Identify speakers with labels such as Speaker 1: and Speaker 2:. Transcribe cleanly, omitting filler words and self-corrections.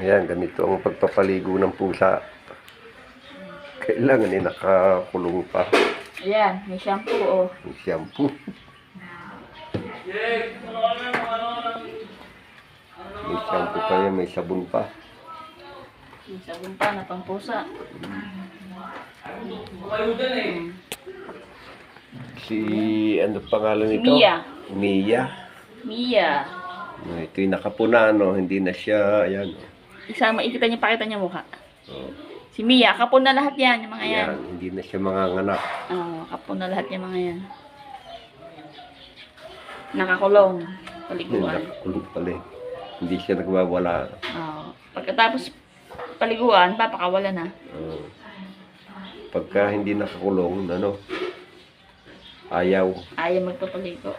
Speaker 1: Ayan, ganito ang pagpapaligo ng pusa. Kailangan nakakulong pa.
Speaker 2: Ayan, may shampoo, oh.
Speaker 1: Yung shampoo. May shampoo pa yan, may sabon pa.
Speaker 2: May sabon pa na pangpusa.
Speaker 1: Si, ano pangalan nito?
Speaker 2: Mia.
Speaker 1: Mia.
Speaker 2: Mia.
Speaker 1: Ito'y nakapuna, no? Hindi na siya, ayan.
Speaker 2: Isama, pakita niya mukha.
Speaker 1: Oh,
Speaker 2: Si Mia, kapon na lahat yan, yung mga yan.
Speaker 1: ayan, hindi na siya manganganak.
Speaker 2: Kapon na lahat yung mga yan. Nakakulong. Paliguan.
Speaker 1: Nakakulong pala eh. Hindi siya nagwawala.
Speaker 2: Pagkatapos paliguan, papakawala na.
Speaker 1: Pagka hindi nakakulong, ano, ayaw.
Speaker 2: Ayaw magpapaligo.